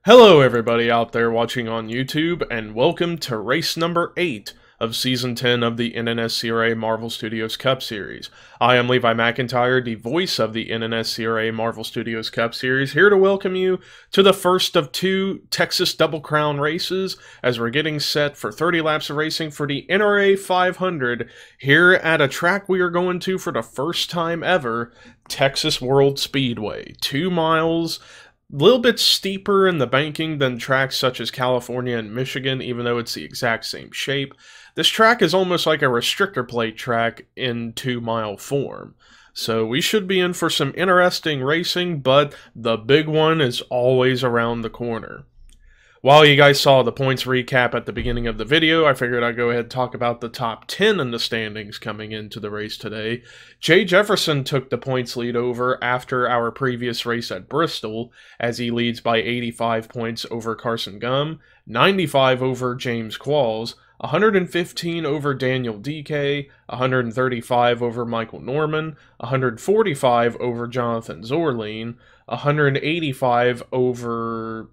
Hello everybody out there watching on YouTube, and welcome to race number 8 of Season 10 of the NNSCRA Marvel Studios Cup Series. I am Levi McIntyre, the voice of the NNSCRA Marvel Studios Cup Series, here to welcome you to the first of 2 Texas Double Crown races as we're getting set for 30 laps of racing for the NRA 500 here at a track we are going to for the first time ever, Texas World Speedway. 2 miles. A little bit steeper in the banking than tracks such as California and Michigan, even though it's the exact same shape. This track is almost like a restrictor plate track in 2-mile form. So we should be in for some interesting racing, but the big one is always around the corner. While you guys saw the points recap at the beginning of the video, I figured I'd go ahead and talk about the top 10 in the standings coming into the race today. Jay Jefferson took the points lead over after our previous race at Bristol, as he leads by 85 points over Carson Gum, 95 over James Qualls, 115 over Daniel DK, 135 over Michael Norman, 145 over Jonathan Zorleen, 185 over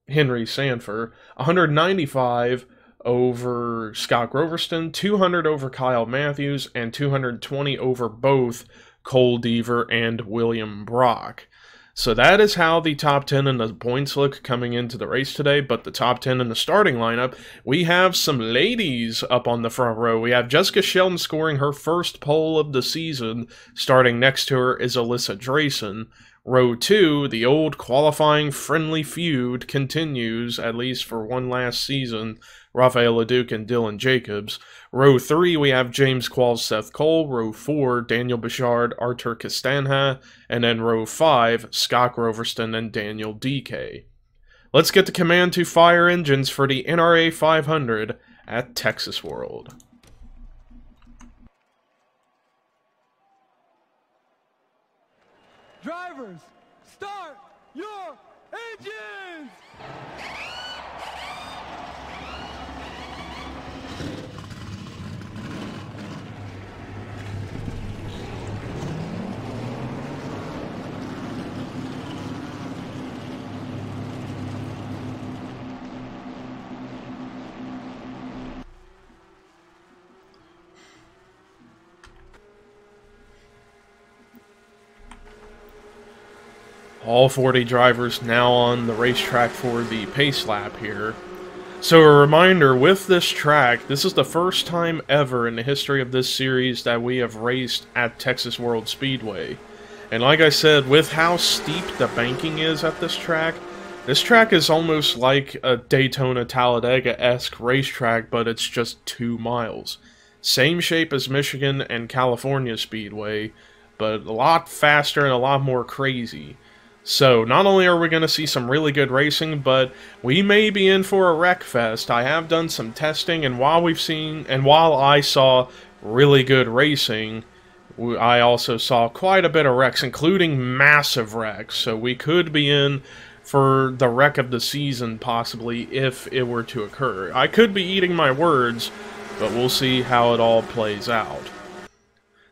Henry Sanford, 195 over Scott Groverston, 200 over Kyle Matthews, and 220 over both Cole Deaver and William Brock. So that is how the top 10 in the points look coming into the race today, but the top 10 in the starting lineup, we have some ladies up on the front row. We have Jessica Sheldon scoring her first pole of the season. Starting next to her is Alyssa Drayson. Row 2, the old qualifying friendly feud continues, at least for one last season, Rafael Leduc and Dylan Jacobs. Row 3, we have James Qualls, Seth Cole. Row 4, Daniel Bichard, Artur Castanha. And then row 5, Scott Groverston and Daniel DK. Let's get the command to fire engines for the NRA 500 at Texas World. Drivers, start your engines! All 40 drivers now on the racetrack for the pace lap here. So a reminder, with this track, this is the first time ever in the history of this series that we have raced at Texas World Speedway. And like I said, with how steep the banking is at this track is almost like a Daytona Talladega-esque racetrack, but it's just 2 miles. Same shape as Michigan and California Speedway, but a lot faster and a lot more crazy. So, not only are we going to see some really good racing, but we may be in for a wreck fest. I have done some testing, and while I saw really good racing, I also saw quite a bit of wrecks, including massive wrecks. So we could be in for the wreck of the season, possibly, if it were to occur. I could be eating my words, but we'll see how it all plays out.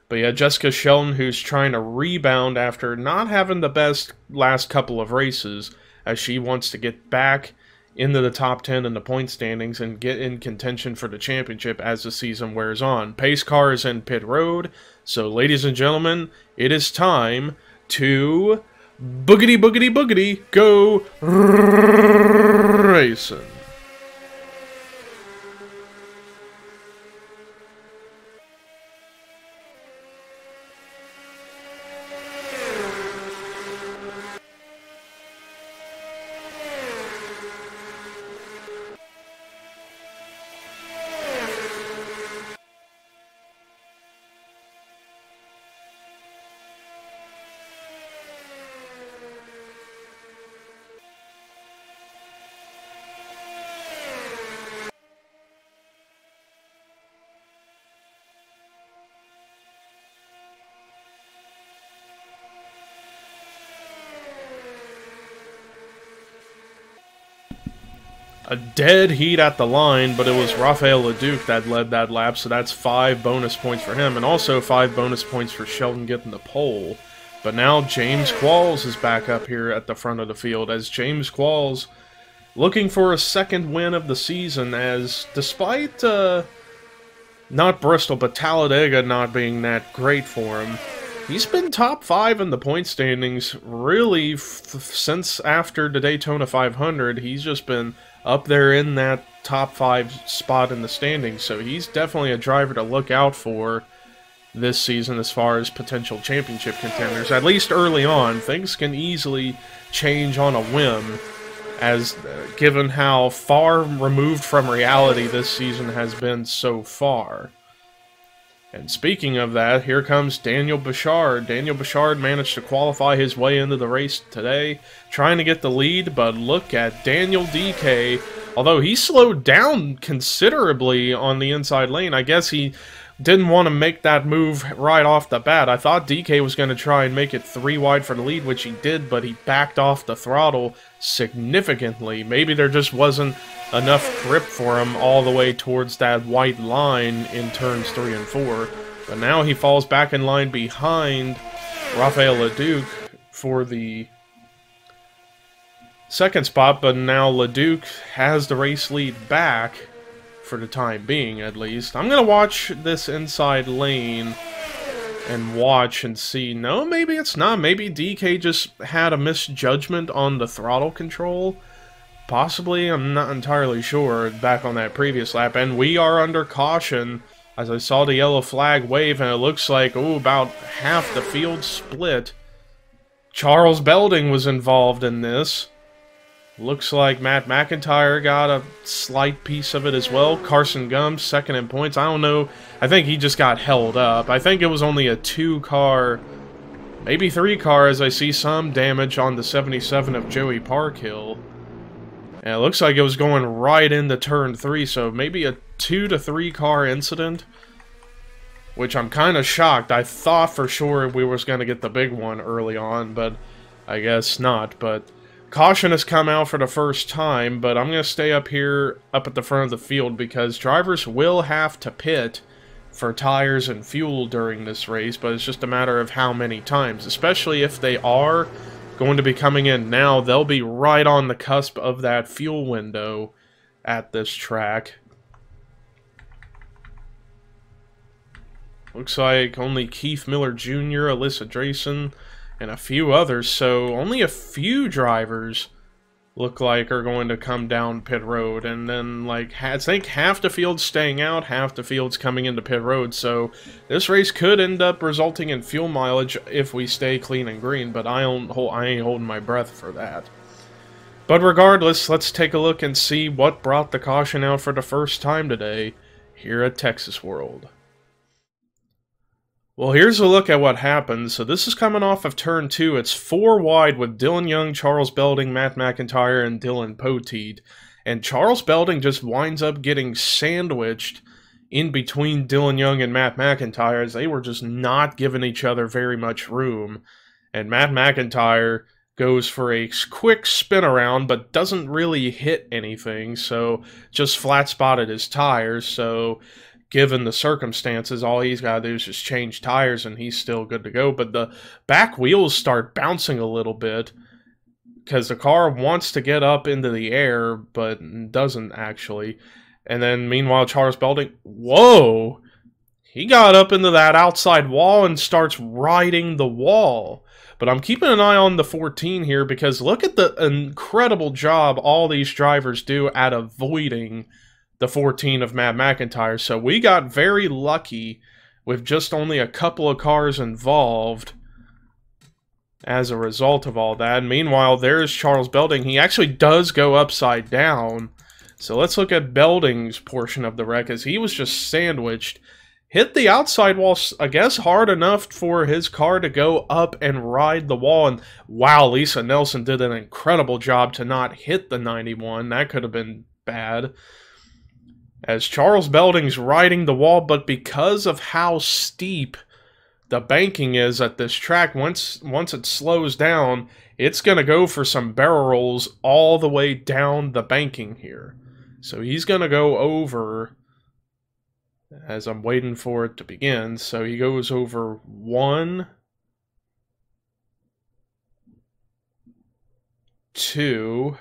But yeah, Jessica Sheldon, who's trying to rebound after not having the best last couple of races, as she wants to get back into the top 10 in the point standings and get in contention for the championship as the season wears on. Pace car is in pit road, so ladies and gentlemen, it is time to boogity boogity boogity go racing. A dead heat at the line, but it was Rafael Leduc that led that lap, so that's 5 bonus points for him, and also 5 bonus points for Sheldon getting the pole. But now James Qualls is back up here at the front of the field, as James Qualls looking for a second win of the season, as despite not Bristol, but Talladega not being that great for him, he's been top 5 in the point standings really since after the Daytona 500. He's just been up there in that top 5 spot in the standings, so he's definitely a driver to look out for this season as far as potential championship contenders. At least early on, things can easily change on a whim, as given how far removed from reality this season has been so far. And speaking of that, here comes Daniel Bouchard. Daniel Bouchard managed to qualify his way into the race today, trying to get the lead, but look at Daniel DK. Although he slowed down considerably on the inside lane, I guess he didn't want to make that move right off the bat. I thought DK was going to try and make it 3 wide for the lead, which he did, but he backed off the throttle significantly. Maybe there just wasn't enough grip for him all the way towards that white line in turns 3 and 4. But now he falls back in line behind Rafael Leduc for the second spot, but now Leduc has the race lead back, for the time being at least. I'm gonna watch this inside lane and watch and see. No, maybe it's not. Maybe DK just had a misjudgment on the throttle control. Possibly, I'm not entirely sure, back on that previous lap. And we are under caution, as I saw the yellow flag wave, and it looks like, oh, about half the field split. Charles Belding was involved in this. Looks like Matt McIntyre got a slight piece of it as well. Carson Gumbs, second in points. I don't know. I think he just got held up. I think it was only a 2-car, maybe 3-car, as I see some damage on the 77 of Joey Parkhill. And it looks like it was going right into turn 3, so maybe a 2 to 3-car incident. Which I'm kind of shocked. I thought for sure we was going to get the big one early on, but I guess not. But caution has come out for the first time, but I'm going to stay up here, up at the front of the field, because drivers will have to pit for tires and fuel during this race, but it's just a matter of how many times. Especially if they are going to be coming in now, they'll be right on the cusp of that fuel window at this track. Looks like only Keith Miller Jr., Alyssa Drayson, and a few others, so only a few drivers look like are going to come down pit road, and then like I think half the field's staying out, half the field's coming into pit road, so this race could end up resulting in fuel mileage if we stay clean and green, but I ain't holding my breath for that. But regardless, let's take a look and see what brought the caution out for the first time today here at Texas World. Well, here's a look at what happened. So this is coming off of turn 2. It's 4 wide with Dylan Young, Charles Belding, Matt McIntyre, and Dylan Poteet. And Charles Belding just winds up getting sandwiched in between Dylan Young and Matt McIntyre, as they were just not giving each other very much room. And Matt McIntyre goes for a quick spin around, but doesn't really hit anything, so just flat spotted his tires. So given the circumstances, all he's got to do is just change tires and he's still good to go. But the back wheels start bouncing a little bit because the car wants to get up into the air, but doesn't actually. And then meanwhile, Charles Belding, whoa, he got up into that outside wall and starts riding the wall. But I'm keeping an eye on the 14 here, because look at the incredible job all these drivers do at avoiding the 14 of Matt McIntyre. So we got very lucky with just only a couple of cars involved as a result of all that. Meanwhile, there's Charles Belding. He actually does go upside down. So let's look at Belding's portion of the wreck, as he was just sandwiched. Hit the outside wall, I guess, hard enough for his car to go up and ride the wall. And wow, Lisa Nelson did an incredible job to not hit the 91. That could have been bad, as Charles Belding's riding the wall, but because of how steep the banking is at this track, once it slows down, it's going to go for some barrel rolls all the way down the banking here. So he's going to go over, as I'm waiting for it to begin, so he goes over 1, 2,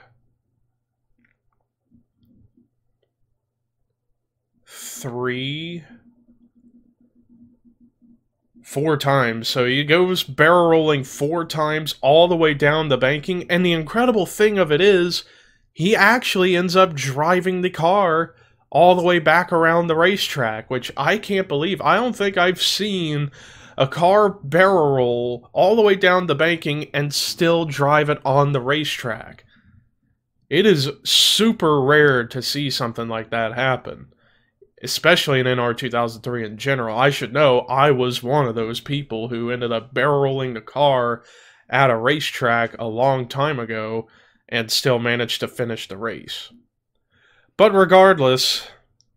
3, 4 times. So he goes barrel rolling 4 times all the way down the banking, and the incredible thing of it is, he actually ends up driving the car all the way back around the racetrack, which I can't believe. I don't think I've seen a car barrel roll all the way down the banking and still drive it on the racetrack. It is super rare to see something like that happen, especially in NR 2003 in general. I should know, I was one of those people who ended up barrel rolling the car at a racetrack a long time ago and still managed to finish the race. But regardless,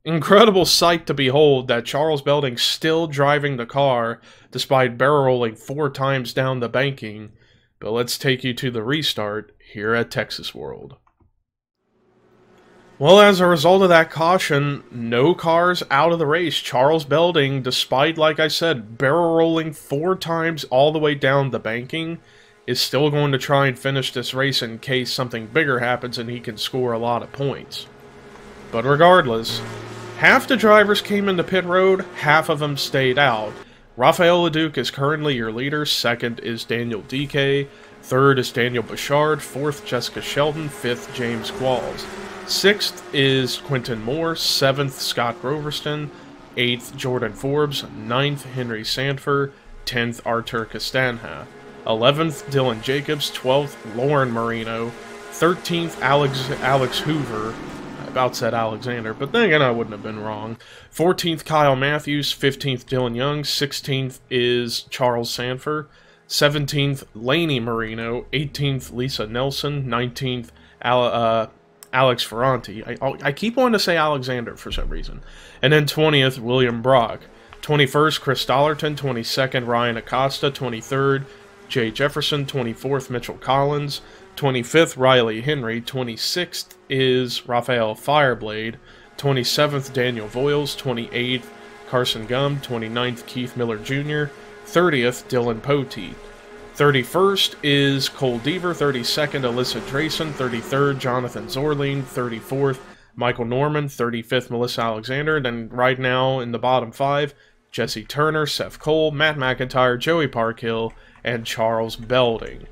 incredible sight to behold that Charles Belding still driving the car despite barrel rolling 4 times down the banking. But let's take you to the restart here at Texas World. Well, as a result of that caution, no cars out of the race. Charles Belding, despite, like I said, barrel rolling 4 times all the way down the banking, is still going to try and finish this race in case something bigger happens and he can score a lot of points. But regardless, half the drivers came into pit road, half of them stayed out. Rafael Leduc is currently your leader, second is Daniel DK, third is Daniel Bouchard, fourth Jessica Sheldon, fifth James Qualls. Sixth is Quentin Moore, seventh Scott Groverston, eighth Jordan Forbes, ninth Henry Sanford, 10th Artur Castanha, 11th Dylan Jacobs, 12th Lauren Marino, 13th Alex Hoover. I about said Alexander, but then again I wouldn't have been wrong. 14th Kyle Matthews, 15th Dylan Young, 16th is Charles Sanford, 17th Laney Marino, 18th Lisa Nelson, 19th Alex Ferranti. I keep wanting to say Alexander for some reason. And then 20th, William Brock. 21st, Chris Dollerton. 22nd, Ryan Acosta. 23rd, Jay Jefferson. 24th, Mitchell Collins. 25th, Riley Henry. 26th is Raphael Fireblade. 27th, Daniel Voiles. 28th, Carson Gum. 29th, Keith Miller Jr. 30th, Dylan Poteet. 31st is Cole Deaver, 32nd, Alyssa Drayson, 33rd, Jonathan Zorline, 34th, Michael Norman, 35th, Melissa Alexander, then right now in the bottom 5, Jesse Turner, Seth Cole, Matt McIntyre, Joey Parkhill, and Charles Belding.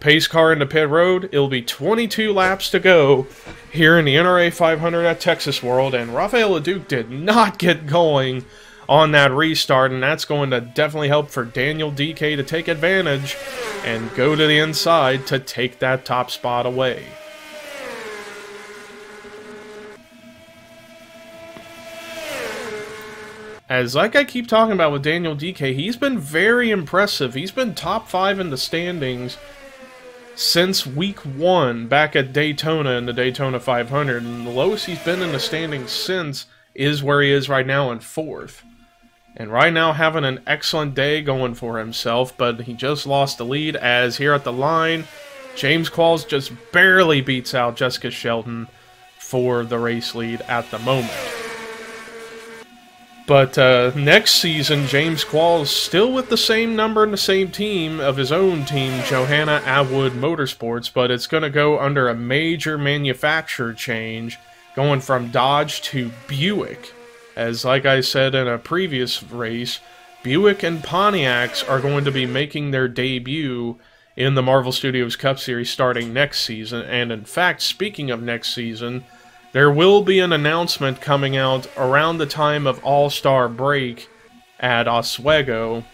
Pace car into pit road, it'll be 22 laps to go here in the NRA 500 at Texas World, and Rafael Leduc did not get going on that restart, and that's going to definitely help for Daniel DK to take advantage and go to the inside to take that top spot away. As like I keep talking about with Daniel DK, he's been very impressive. He's been top 5 in the standings since week 1 back at Daytona in the Daytona 500, and the lowest he's been in the standings since is where he is right now in 4th. And right now having an excellent day going for himself, but he just lost the lead as here at the line, James Qualls just barely beats out Jessica Sheldon for the race lead at the moment. But next season, James Qualls still with the same number and the same team of his own team, Johanna Atwood Motorsports, but it's going to go under a major manufacturer change, going from Dodge to Buick. As like I said in a previous race, Buick and Pontiacs are going to be making their debut in the Marvel Studios Cup Series starting next season. And in fact, speaking of next season, there will be an announcement coming out around the time of All-Star break at Oswego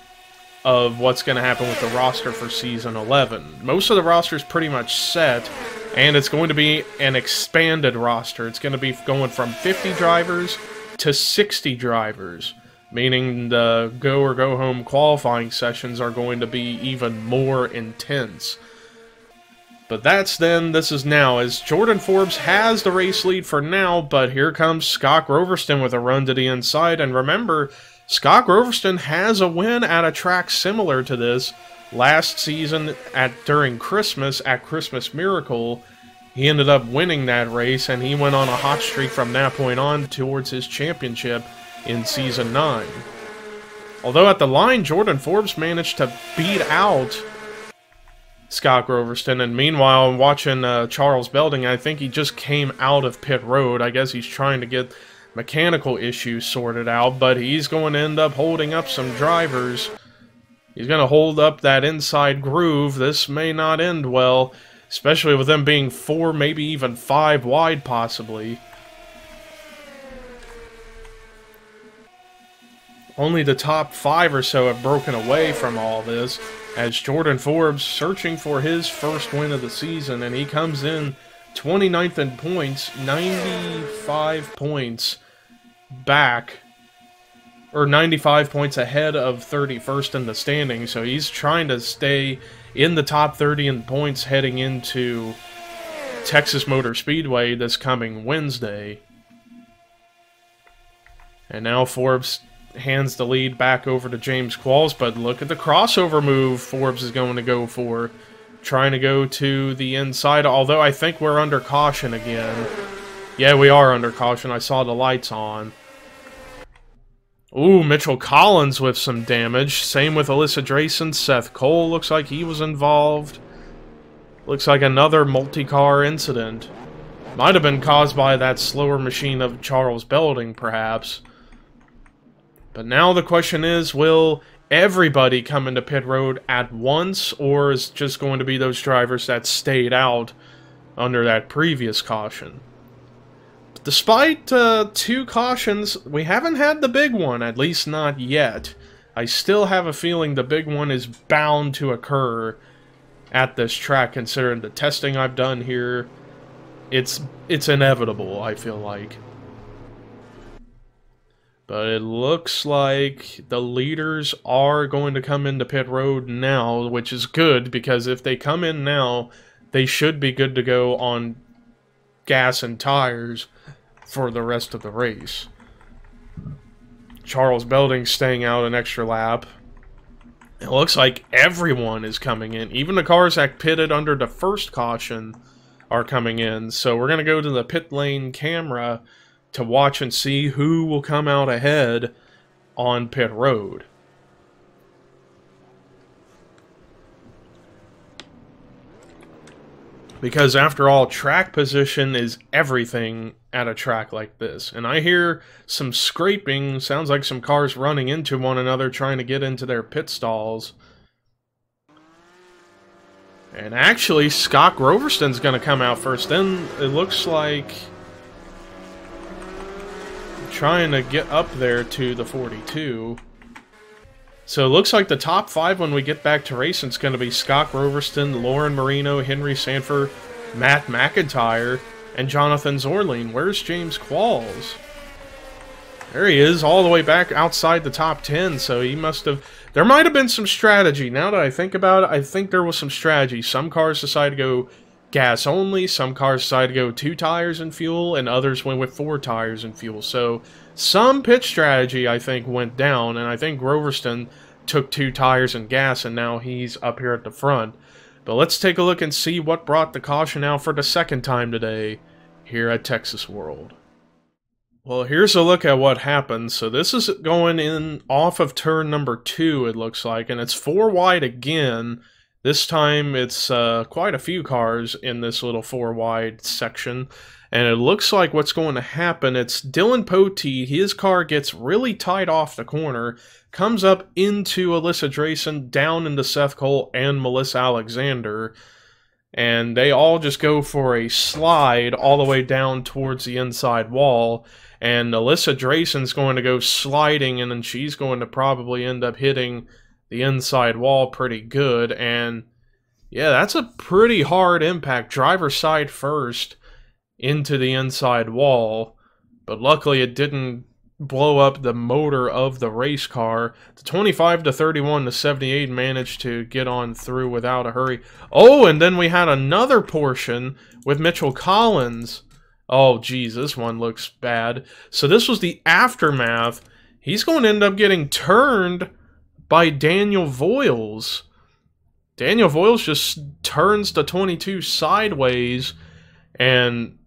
of what's going to happen with the roster for Season 11. Most of the roster is pretty much set, and it's going to be an expanded roster. It's going to be going from 50 drivers to 60 drivers, meaning the go or go home qualifying sessions are going to be even more intense. But that's then, this is now, as Jordan Forbes has the race lead for now, but here comes Scott Groverston with a run to the inside, and remember, Scott Groverston has a win at a track similar to this last season during Christmas at Christmas Miracle. He ended up winning that race, and he went on a hot streak from that point on towards his championship in Season 9. Although at the line, Jordan Forbes managed to beat out Scott Groverston. And meanwhile, I'm watching Charles Belding. I think he just came out of pit road. I guess he's trying to get mechanical issues sorted out, but he's going to end up holding up some drivers. He's going to hold up that inside groove. This may not end well, especially with them being 4, maybe even 5 wide, possibly. Only the top 5 or so have broken away from all this, as Jordan Forbes searching for his first win of the season, and he comes in 29th in points, 95 points back, or 95 points ahead of 31st in the standings, so he's trying to stay in the top 30 in points heading into Texas Motor Speedway this coming Wednesday. And now Forbes hands the lead back over to James Qualls, but look at the crossover move Forbes is going to go for. Trying to go to the inside, although I think we're under caution again. Yeah, we are under caution. I saw the lights on. Ooh, Mitchell Collins with some damage. Same with Alyssa Drayson. Seth Cole looks like he was involved. Looks like another multi-car incident. Might have been caused by that slower machine of Charles Belding, perhaps. But now the question is, will everybody come into pit road at once, or is it just going to be those drivers that stayed out under that previous caution? Despite 2 cautions, we haven't had the big one, at least not yet. I still have a feeling the big one is bound to occur at this track, considering the testing I've done here. It's inevitable, I feel like. But it looks like the leaders are going to come into pit road now, which is good, because if they come in now, they should be good to go on gas and tires for the rest of the race. Charles Belding staying out an extra lap. It looks like everyone is coming in. Even the cars that pitted under the first caution are coming in. So we're going to go to the pit lane camera to watch and see who will come out ahead on pit road. Because after all, track position is everything at a track like this. And I hear some scraping, sounds like some cars running into one another trying to get into their pit stalls. And actually, Scott Groverston's going to come out first. Then it looks like trying to get up there to the 42. So it looks like the top 5 when we get back to racing is going to be Scott Groverston, Lauren Marino, Henry Sanford, Matt McIntyre, and Jonathan Zorline. Where's James Qualls? There he is, all the way back outside the top 10, so he must have... There might have been some strategy. Now that I think about it, I think there was some strategy. Some cars decided to go gas only, some cars decided to go 2 tires and fuel, and others went with 4 tires and fuel. So some pit strategy, I think, went down, and I think Groverston took 2 tires and gas, and now he's up here at the front. But let's take a look and see what brought the caution out for the second time today here at Texas World. Well, here's a look at what happened. So this is going in off of turn number 2, it looks like, and it's 4 wide again. This time it's quite a few cars in this little 4 wide section. And it looks like what's going to happen, it's Dylan Poteet. His car gets really tight off the corner, comes up into Alyssa Drayson, down into Seth Cole and Melissa Alexander. And they all just go for a slide all the way down towards the inside wall. And Alyssa Drayson's going to go sliding, and then she's going to probably end up hitting the inside wall pretty good. And yeah, that's a pretty hard impact. Driver side first into the inside wall, but luckily it didn't blow up the motor of the race car. The 25 to 31 to 78 managed to get on through without a hurry. Oh, and then we had another portion with Mitchell Collins. Oh, geez, this one looks bad. So this was the aftermath. He's going to end up getting turned by Daniel Voiles. Daniel Voiles just turns the 22 sideways, and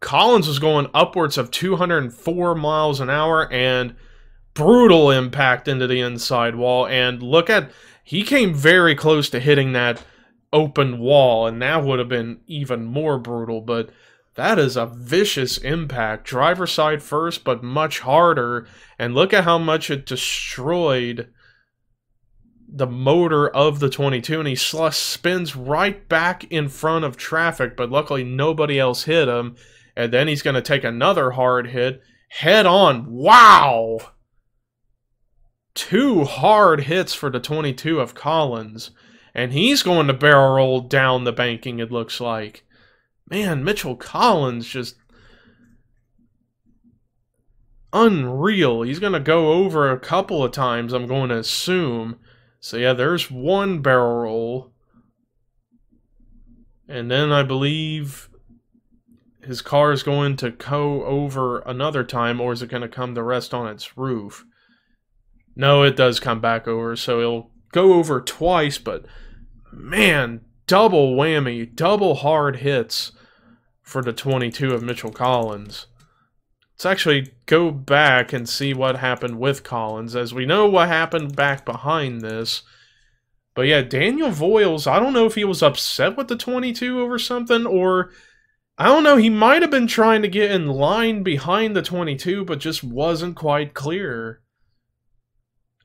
Collins was going upwards of 204 miles an hour, and brutal impact into the inside wall. And look at, he came very close to hitting that open wall, and that would have been even more brutal, but that is a vicious impact. Driver side first, but much harder, and look at how much it destroyed the motor of the 22, and he spins right back in front of traffic, but luckily nobody else hit him, and then he's going to take another hard hit, head on. Wow! 2 hard hits for the 22 of Collins, and he's going to barrel roll down the banking, it looks like. Man, Mitchell Collins just unreal. He's going to go over a couple of times, I'm going to assume. So yeah, there's one barrel roll. And then I believe his car is going to go over another time, or is it going to come to rest on its roof? No, it does come back over, so it'll go over twice, but man, double whammy, double hard hits for the 22 of Mitchell Collins. Let's actually go back and see what happened with Collins, as we know what happened back behind this. But yeah, Daniel Voiles, I don't know if he was upset with the 22 over something, or I don't know, he might have been trying to get in line behind the 22, but just wasn't quite clear.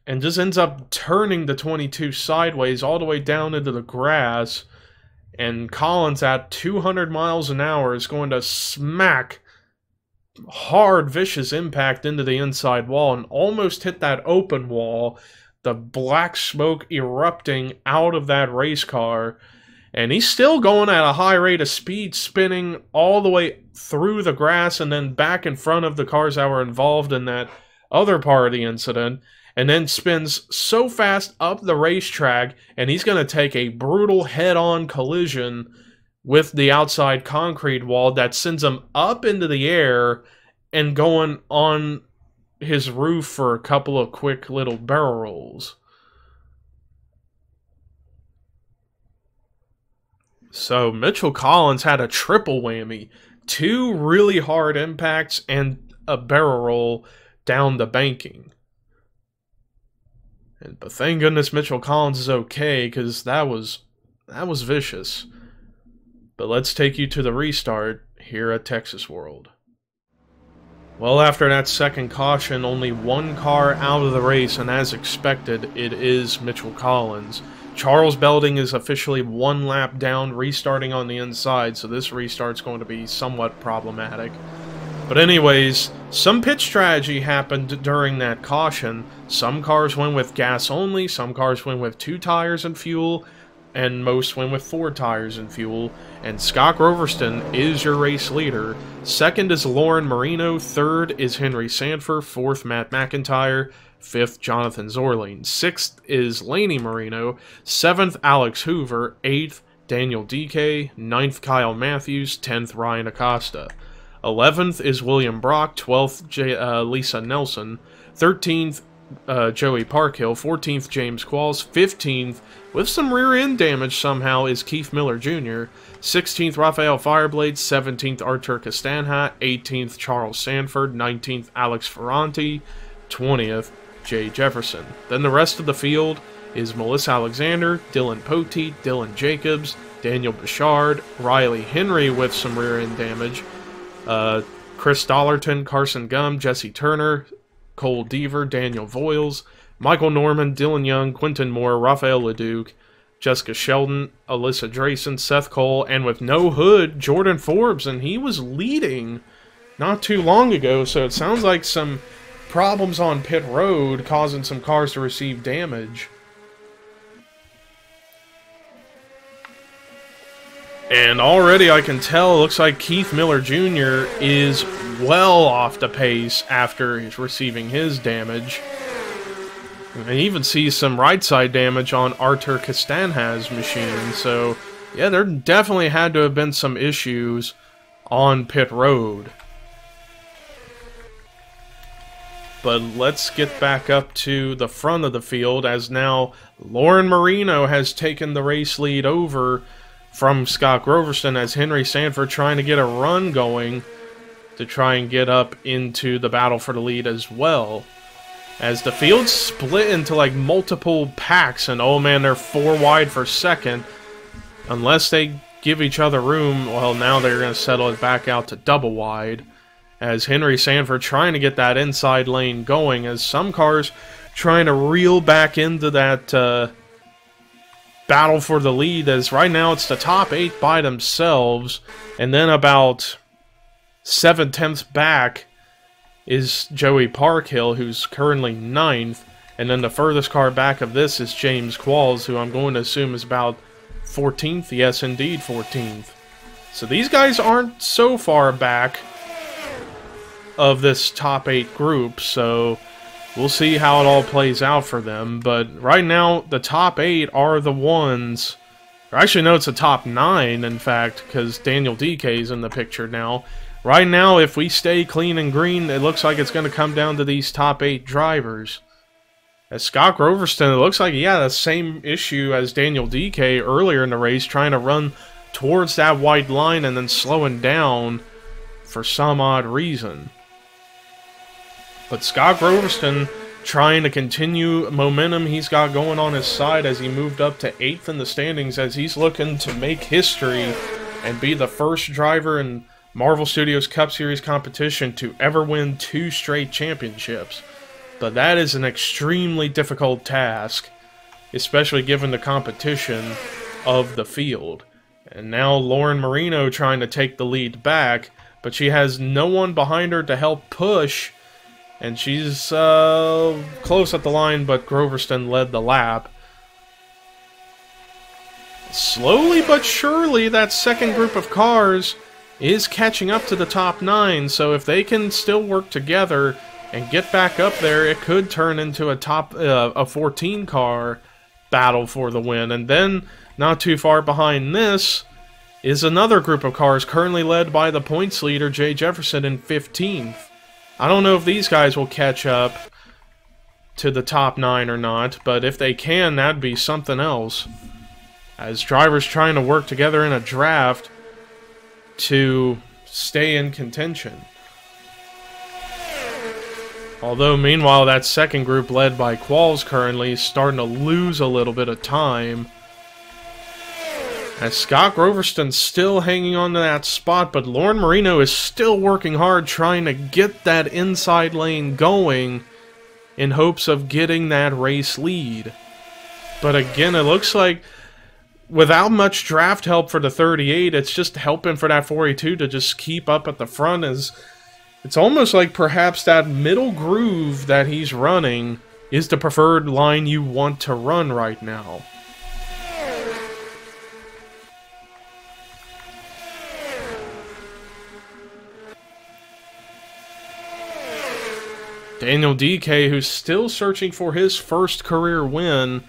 And just ends up turning the 22 sideways all the way down into the grass. And Collins at 200 miles an hour is going to smack hard, vicious impact into the inside wall and almost hit that open wall. The black smoke erupting out of that race car. And he's still going at a high rate of speed, spinning all the way through the grass and then back in front of the cars that were involved in that other part of the incident. And then spins so fast up the racetrack, and he's going to take a brutal head-on collision with the outside concrete wall that sends him up into the air and going on his roof for a couple of quick little barrel rolls. So Mitchell Collins had a triple whammy. 2 really hard impacts and a barrel roll down the banking. But thank goodness Mitchell Collins is okay, because that was vicious. But let's take you to the restart here at Texas World. Well, after that second caution, only 1 car out of the race, and as expected, it is Mitchell Collins. Charles Belding is officially 1 lap down, restarting on the inside, so this restart's going to be somewhat problematic. But anyways, some pit strategy happened during that caution. Some cars went with gas only, some cars went with 2 tires and fuel, and most went with 4 tires and fuel. And Scott Groverston is your race leader. Second is Lauren Marino, third is Henry Sanford, fourth Matt McIntyre, fifth Jonathan Zorling, 6th is Laney Marino, 7th Alex Hoover, 8th Daniel DK, 9th Kyle Matthews, 10th Ryan Acosta. 11th is William Brock, 12th Lisa Nelson, 13th Joey Parkhill, 14th James Qualls, 15th, with some rear end damage somehow, is Keith Miller Jr., 16th Rafael Fireblade, 17th Artur Castanha, 18th Charles Sanford, 19th Alex Ferranti, 20th Jay Jefferson. Then the rest of the field is Melissa Alexander, Dylan Poteet, Dylan Jacobs, Daniel Bouchard, Riley Henry with some rear end damage, Chris Dollarton, Carson Gum, Jesse Turner, Cole Deaver, Daniel Voiles, Michael Norman, Dylan Young, Quentin Moore, Raphael Leduc, Jessica Sheldon, Alyssa Drayson, Seth Cole, and with no hood, Jordan Forbes, and he was leading not too long ago, so it sounds like some problems on pit road causing some cars to receive damage. And already I can tell, it looks like Keith Miller Jr. is well off the pace after he's receiving his damage. And you even see some right side damage on Artur Castanha's machine. So, yeah, there definitely had to have been some issues on pit road. But let's get back up to the front of the field, as now Lauren Marino has taken the race lead over from Scott Groverston, as Henry Sanford trying to get a run going to try and get up into the battle for the lead as well. As the field split into like multiple packs, and oh man, they're 4 wide for second. unless they give each other room, well, now they're going to settle it back out to double wide, as Henry Sanford trying to get that inside lane going, as some cars trying to reel back into that battle for the lead, as right now it's the top 8 by themselves, and then about 7/10 back is Joey Parkhill, who's currently 9th, and then the furthest car back of this is James Qualls, who I'm going to assume is about 14th. Yes, indeed, 14th. So these guys aren't so far back of this top 8 group, so we'll see how it all plays out for them. But right now, the top 8 are the ones... Or actually, no, it's the top 9, in fact, because Daniel DK is in the picture now. Right now, if we stay clean and green, it looks like it's going to come down to these top 8 drivers. As Scott Groverston, it looks like he had the same issue as Daniel DK earlier in the race, trying to run towards that white line and then slowing down for some odd reason. But Scott Groverston trying to continue momentum he's got going on his side as he moved up to 8th in the standings, as he's looking to make history and be the first driver in Marvel Studios Cup Series competition to ever win 2 straight championships. But that is an extremely difficult task, especially given the competition of the field. And now Lauren Marino trying to take the lead back, but she has no one behind her to help push. And she's close at the line, but Groverston led the lap. Slowly but surely, that second group of cars is catching up to the top 9. So if they can still work together and get back up there, it could turn into a 14-car battle for the win. And then, not too far behind this, is another group of cars currently led by the points leader, Jay Jefferson, in 15th. I don't know if these guys will catch up to the top 9 or not, but if they can, that'd be something else. As drivers trying to work together in a draft to stay in contention. Although, meanwhile, that second group led by Qualls currently is starting to lose a little bit of time. As Scott Groverston's still hanging on to that spot, but Lauren Marino is still working hard trying to get that inside lane going in hopes of getting that race lead. But again, it looks like without much draft help for the 38, it's just helping for that 42 to just keep up at the front. As it's almost like perhaps that middle groove that he's running is the preferred line you want to run right now. Daniel DK, who's still searching for his first career win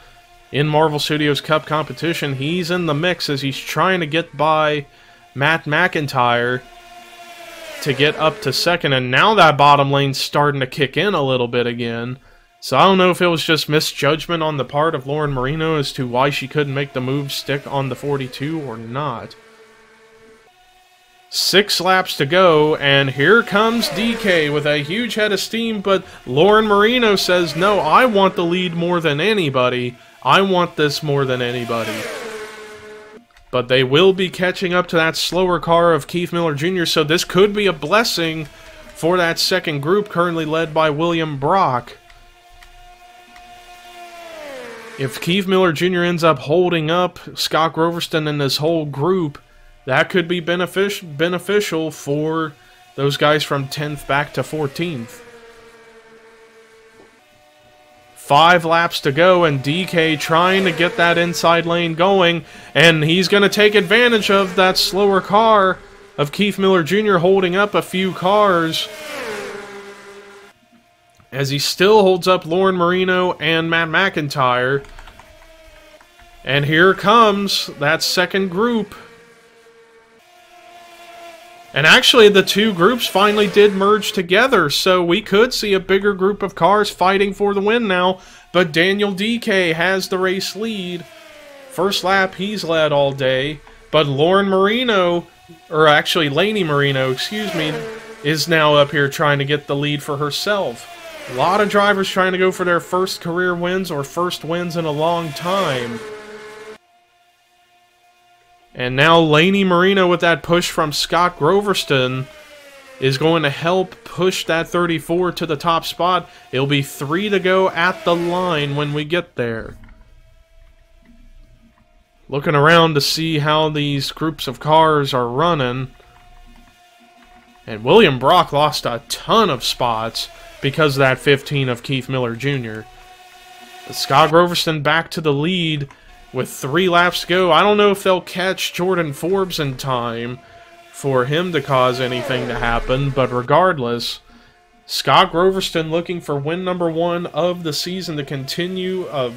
in Marvel Studios Cup competition, he's in the mix as he's trying to get by Matt McIntyre to get up to second, and now that bottom lane's starting to kick in a little bit again. So I don't know if it was just misjudgment on the part of Lauren Marino as to why she couldn't make the move stick on the 42 or not. 6 laps to go, and here comes DK with a huge head of steam, but Lauren Marino says, no, I want the lead more than anybody. I want this more than anybody. But they will be catching up to that slower car of Keith Miller Jr., so this could be a blessing for that second group currently led by William Brock. If Keith Miller Jr. ends up holding up Scott Groverston and this whole group, that could be beneficial for those guys from 10th back to 14th. 5 laps to go, and DK trying to get that inside lane going, and he's going to take advantage of that slower car of Keith Miller Jr. holding up a few cars, as he still holds up Lauren Marino and Matt McIntyre. And here comes that second group. And actually, the two groups finally did merge together, so we could see a bigger group of cars fighting for the win now. But Daniel DK has the race lead. First lap, he's led all day. But Lauren Marino, or actually Lainey Marino, excuse me, is now up here trying to get the lead for herself. A lot of drivers trying to go for their first career wins or first wins in a long time. And now Laney Marino with that push from Scott Groverston is going to help push that 34 to the top spot. It'll be 3 to go at the line when we get there. Looking around to see how these groups of cars are running. And William Brock lost a ton of spots because of that 15 of Keith Miller Jr. But Scott Groverston back to the lead with 3 laps to go. I don't know if they'll catch Jordan Forbes in time for him to cause anything to happen, but regardless, Scott Groverston looking for win number 1 of the season to continue a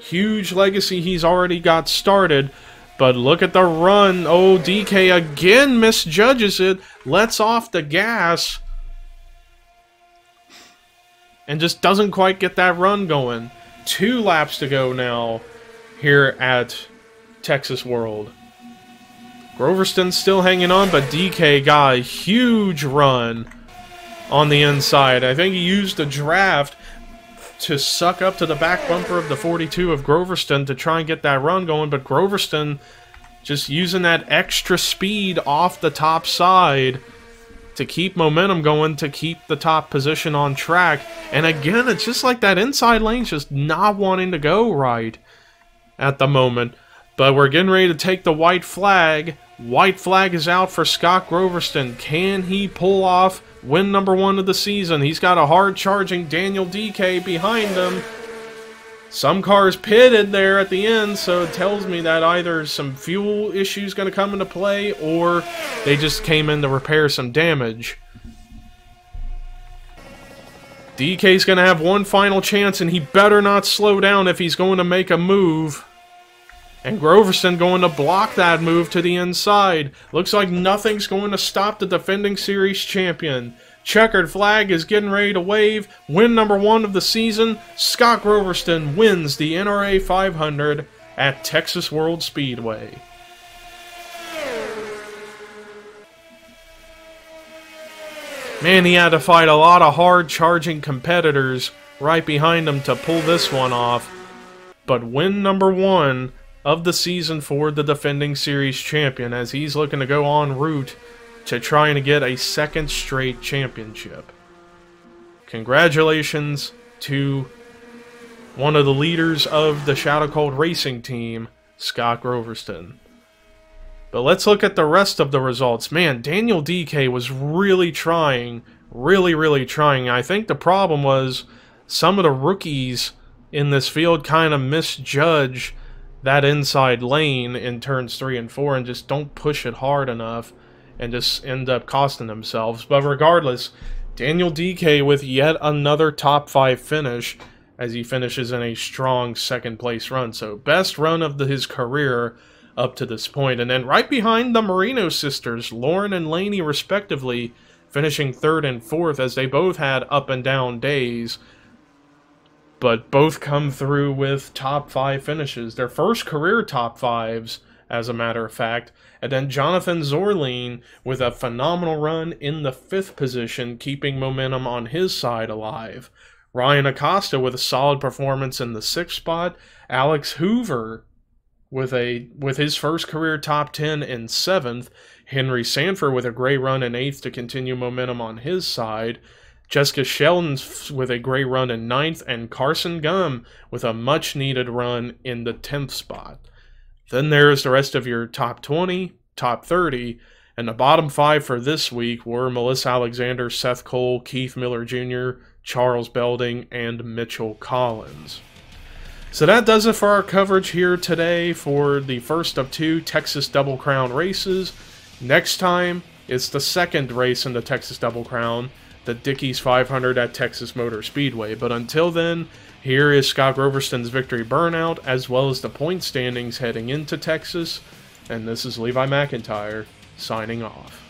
huge legacy he's already got started. But look at the run. Oh, DK again misjudges it, lets off the gas, and just doesn't quite get that run going. 2 laps to go now here at Texas World. Groverston's still hanging on, but DK got a huge run on the inside. I think he used a draft to suck up to the back bumper of the 42 of Groverston to try and get that run going, but Groverston just using that extra speed off the top side to keep momentum going, to keep the top position on track. And again, it's just like that inside lane's just not wanting to go right at the moment. But we're getting ready to take the white flag. White flag is out for Scott Groverston. Can he pull off win number 1 of the season? He's got a hard-charging Daniel DK behind him. Some cars pitted there at the end, so it tells me that either some fuel issues going to come into play or they just came in to repair some damage. DK's going to have one final chance, and he better not slow down if he's going to make a move. And Groverston going to block that move to the inside. Looks like nothing's going to stop the defending series champion. Checkered flag is getting ready to wave. Win number 1 of the season. Scott Groverston wins the NRA 500 at Texas World Speedway. Man, he had to fight a lot of hard-charging competitors right behind him to pull this one off. But win number 1 of the season for the defending series champion, as he's looking to go en route to trying to get a 2nd straight championship. Congratulations to one of the leaders of the Shadow Cult Racing team, Scott Groverston. But let's look at the rest of the results. Man, Daniel DK was really trying, really trying. I think the problem was some of the rookies in this field kind of misjudge that inside lane in turns 3 and 4 and just don't push it hard enough and just end up costing themselves. But regardless, Daniel DK with yet another top 5 finish as he finishes in a strong 2nd place run. So best run of his career up to this point. And then right behind the Marino sisters, Lauren and Laney respectively, finishing 3rd and 4th as they both had up and down days, but both come through with top 5 finishes. Their first career top 5s, as a matter of fact. And then Jonathan Zorline with a phenomenal run in the 5th position, keeping momentum on his side alive. Ryan Acosta with a solid performance in the 6th spot. Alex Hoover with his first career top 10 in 7th. Henry Sanford with a great run in 8th to continue momentum on his side. Jessica Sheldon with a great run in 9th, and Carson Gum with a much-needed run in the 10th spot. Then there's the rest of your top 20, top 30, and the bottom 5 for this week were Melissa Alexander, Seth Cole, Keith Miller Jr., Charles Belding, and Mitchell Collins. So that does it for our coverage here today for the first of 2 Texas Double Crown races. Next time, it's the 2nd race in the Texas Double Crown, the Dickies 500 at Texas Motor Speedway. But until then, here is Scott Groverston's victory burnout, as well as the point standings heading into Texas. And this is Levi McIntyre, signing off.